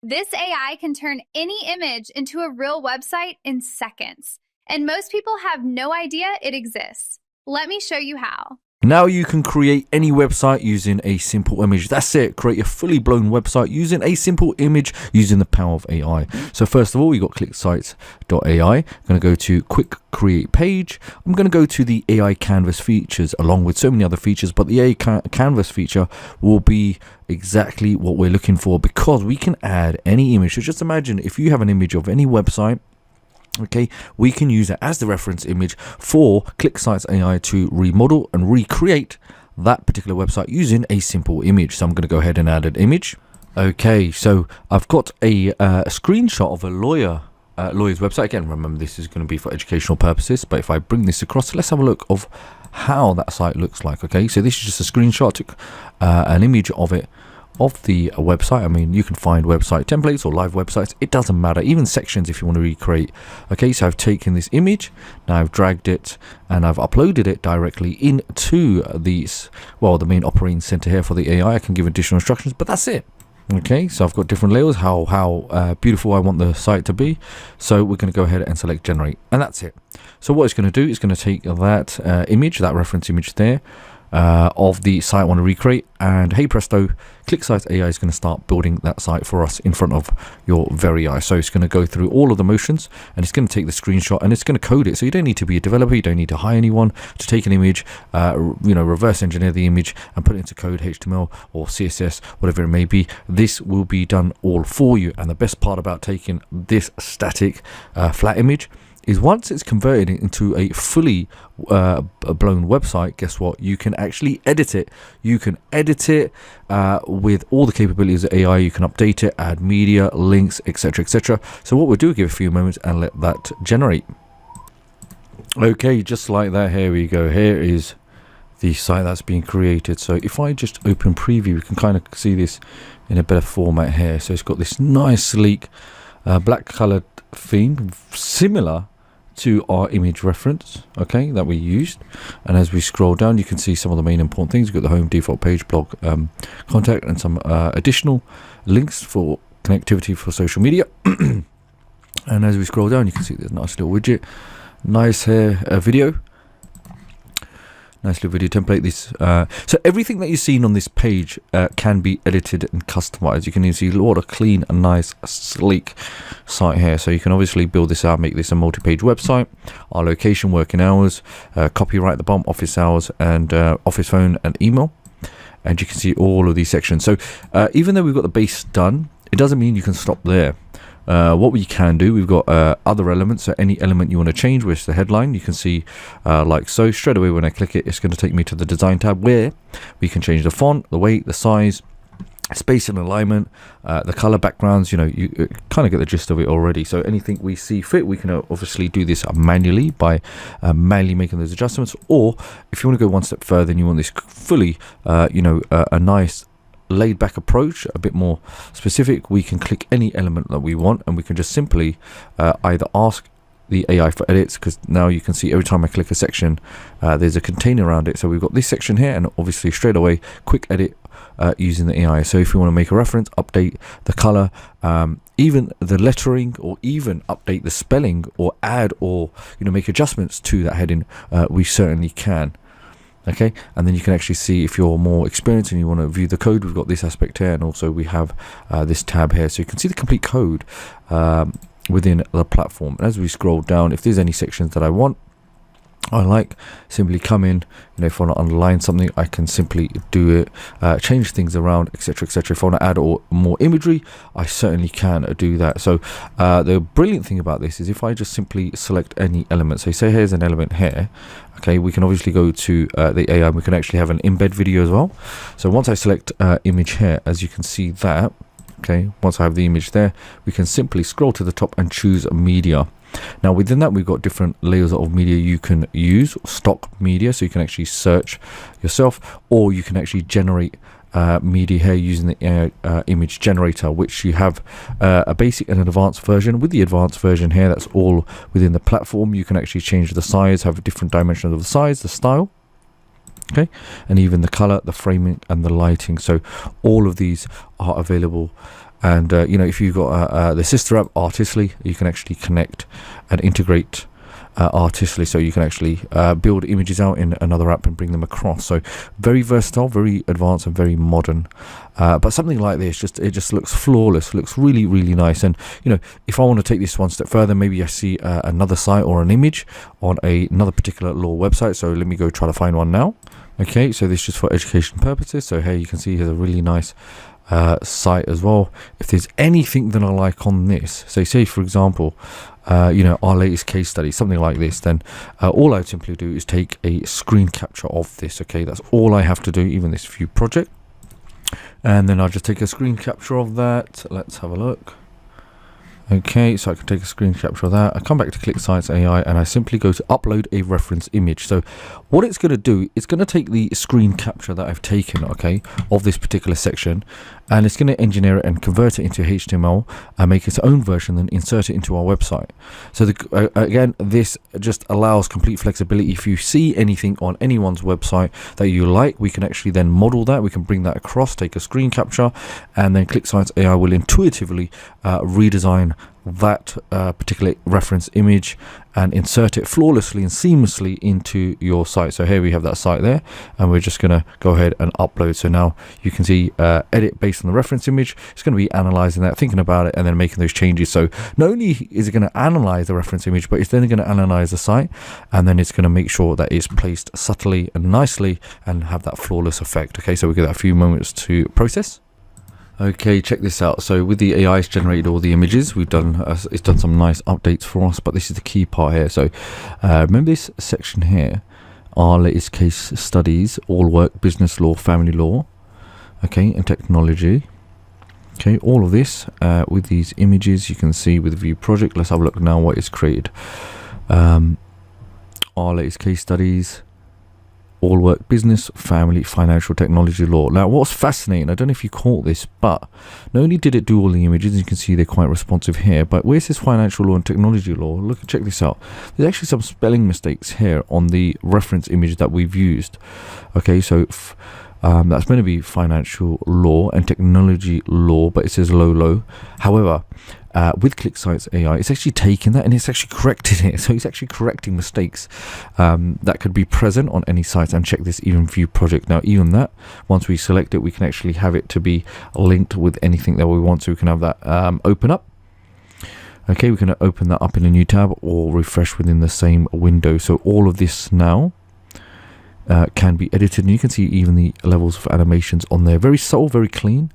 This AI can turn any image into a real website in seconds, and most people have no idea it exists. Let me show you how. Now you can create any website using a simple image. That's it. Create a fully blown website using a simple image using the power of AI. So first of all, we got ClickSites.ai. I'm going to go to Quick Create Page. I'm going to go to the AI Canvas features along with so many other features, but the AI Canvas feature will be exactly what we're looking for because we can add any image. So just imagine if you have an image of any website. Okay, we can use it as the reference image for ClickSites AI to remodel and recreate that particular website using a simple image. So I'm going to go ahead and add an image. Okay, so I've got a screenshot of a lawyer's website. Again, remember this is going to be for educational purposes, but if I bring this across, let's have a look of how that site looks like. Okay, so this is just a screenshot. I took an image of it, of the website. I mean, you can find website templates or live websites, it doesn't matter, even sections if you want to recreate. Okay, so I've taken this image, now I've dragged it and I've uploaded it directly into these, well, the main operating center here for the AI. I can give additional instructions, but that's it. Okay, so I've got different layers, how beautiful I want the site to be. So we're going to go ahead and select generate, and that's it. So what it's going to do is going to take that image, that reference image there, of the site I want to recreate, and hey presto, ClickSites AI is going to start building that site for us in front of your very eye. So it's going to go through all of the motions and it's going to take the screenshot and it's going to code it. So you don't need to be a developer, you don't need to hire anyone to take an image, reverse engineer the image and put it into code, HTML or CSS, whatever it may be. This will be done all for you. And the best part about taking this static flat image is once it's converted into a fully blown website, guess what? You can actually edit it. You can edit it with all the capabilities of AI. You can update it, add media, links, etc., etc. So what we'll do, give a few moments and let that generate. Okay, just like that, here we go. Here is the site that's being created. So if I just open preview, we can kind of see this in a better format here. So it's got this nice sleek black colored theme, similar to our image reference, okay, that we used. And as we scroll down, you can see some of the main important things. We've got the home, default page, blog, contact, and some additional links for connectivity for social media. And as we scroll down, you can see there's a nice little widget, nice here video, nice little video template. This so everything that you've seen on this page can be edited and customized. You can see a lot of clean and nice sleek site here. So you can obviously build this out, make this a multi-page website. Our location, working hours, copyright at the bottom, office hours, and office phone and email. And you can see all of these sections. So even though we've got the base done, it doesn't mean you can stop there. What we can do, we've got other elements. So any element you want to change, which is the headline, you can see like so. Straight away when I click it, it's going to take me to the design tab where we can change the font, the weight, the size, space and alignment, the color backgrounds. You know, you kind of get the gist of it already. So anything we see fit, we can obviously do this manually by manually making those adjustments. Or if you want to go one step further and you want this fully a nice laid back approach, a bit more specific, we can click any element that we want and we can just simply either ask the AI for edits, because now you can see every time I click a section there's a container around it. So we've got this section here and obviously straight away quick edit using the AI. So if you want to make a reference, update the color, even the lettering, or even update the spelling, or add or make adjustments to that heading, we certainly can. Okay, and then you can actually see if you're more experienced and you want to view the code, we've got this aspect here, and also we have this tab here, so you can see the complete code within the platform. And as we scroll down, if there's any sections that I want, I like, simply come in, if I want to underline something, I can simply do it, change things around, etc., etc. If I want to add more imagery, I certainly can do that. So the brilliant thing about this is if I just simply select any element, so say here's an element here, okay, we can obviously go to the AI, and we can actually have an embed video as well. So once I select image here, as you can see that, okay, once I have the image there, we can simply scroll to the top and choose media. Now within that, we've got different layers of media you can use, stock media, so you can actually search yourself, or you can actually generate media here using the image generator, which you have a basic and an advanced version. With the advanced version here, that's all within the platform. You can actually change the size, have different dimensions of the size, the style, okay, and even the color, the framing and the lighting. So all of these are available And if you've got the sister app Artistly, you can actually connect and integrate Artistly, so you can actually build images out in another app and bring them across. So very versatile, very advanced, and very modern. But something like this, it just looks flawless, looks really, really nice. And if I want to take this one step further, maybe I see another site or an image on another particular law website. So let me go try to find one now. Okay, so this is just for education purposes. So here you can see here's a really nice site as well. If there's anything that I like on this, so say for example our latest case study, something like this, then all I would simply do is take a screen capture of this. Okay, that's all I have to do, even this view project, and then I'll just take a screen capture of that. Let's have a look. Okay, so I can take a screen capture of that. I come back to ClickSites AI and I simply go to upload a reference image. So what it's going to do, it's going to take the screen capture that I've taken, okay, of this particular section, and it's going to engineer it and convert it into HTML and make its own version, then insert it into our website. So again, this just allows complete flexibility. If you see anything on anyone's website that you like, we can actually then model that. We can bring that across, take a screen capture, and then ClickSites AI will intuitively redesign that particular reference image and insert it flawlessly and seamlessly into your site. So here we have that site there, and we're just going to go ahead and upload. So now you can see edit based on the reference image. It's going to be analyzing that, thinking about it, and then making those changes. So not only is it going to analyze the reference image, but it's then going to analyze the site, and then it's going to make sure that it's placed subtly and nicely and have that flawless effect. Okay, so we get a few moments to process. Okay, check this out. So with the AI, it's generated all the images. We've done it's done some nice updates for us, but this is the key part here. So remember this section here, our latest case studies, all work, business law, family law, okay, and technology. Okay, all of this with these images, you can see with the view project. Let's have a look now what is created. Our latest case studies, all work, business, family, financial, technology, law. Now what's fascinating, I don't know if you caught this, but not only did it do all the images, you can see they're quite responsive here, but where's this financial law and technology law? Look, check this out. There's actually some spelling mistakes here on the reference image that we've used. Okay, so that's going to be financial law and technology law, but it says low. However, with ClickSites AI, it's actually taken that and it's actually corrected it. So it's actually correcting mistakes that could be present on any site. And check this, even view project. Now, even that, once we select it, we can actually have it to be linked with anything that we want. So we can have that open up. Okay, we can open that up in a new tab or refresh within the same window. So all of this now can be edited, and you can see even the levels of animations on there. Very subtle, very clean,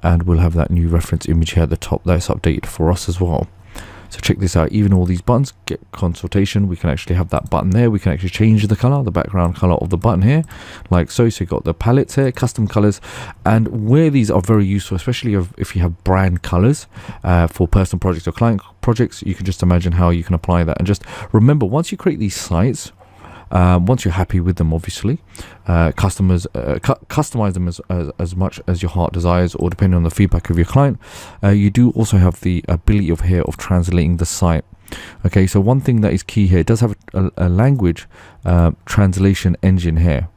and we'll have that new reference image here at the top that's updated for us as well. So check this out, even all these buttons, get consultation, we can actually have that button there. We can actually change the color, the background color of the button here, like so. So you've got the palettes here, custom colors, and where these are very useful, especially if you have brand colors for personal projects or client projects, you can just imagine how you can apply that. And just remember, once you create these sites, once you're happy with them, obviously, customize them as much as your heart desires, or depending on the feedback of your client. You do also have the ability of translating the site. Okay, so one thing that is key here, it does have a language translation engine here.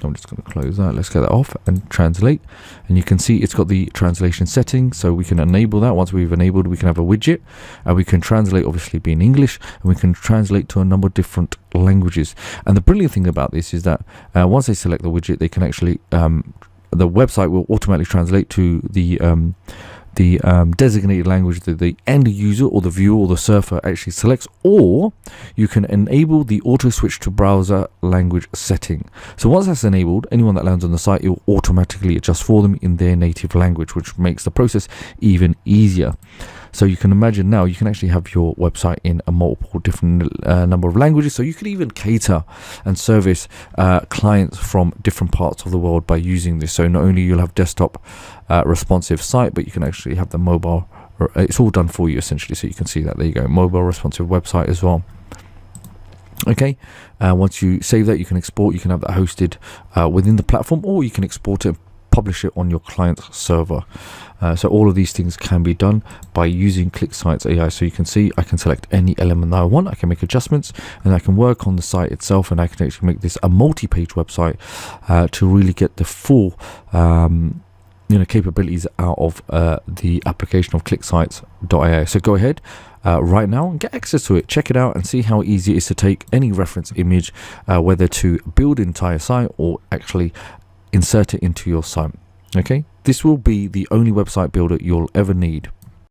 I'm just going to close that. Let's get that off and translate. And you can see it's got the translation setting, so we can enable that. Once we've enabled, we can have a widget, and we can translate, obviously being English, and we can translate to a number of different languages. And the brilliant thing about this is that once they select the widget, they can actually the website will automatically translate to the designated language that the end user or the viewer or the surfer actually selects, or you can enable the auto switch to browser language setting. So once that's enabled, anyone that lands on the site, it will automatically adjust for them in their native language, which makes the process even easier. So you can imagine now you can actually have your website in a multiple different number of languages. So you could even cater and service clients from different parts of the world by using this. So not only you'll have desktop responsive site, but you can actually have the mobile. It's all done for you essentially. So you can see that there you go, mobile responsive website as well. Okay, once you save that, you can export. You can have that hosted within the platform, or you can export it, publish it on your client's server. So all of these things can be done by using ClickSites AI. So you can see I can select any element that I want, I can make adjustments, and I can work on the site itself, and I can actually make this a multi-page website to really get the full capabilities out of the application of ClickSites.ai. So go ahead right now and get access to it. Check it out and see how easy it is to take any reference image, whether to build an entire site or actually insert it into your site. Okay, this will be the only website builder you'll ever need.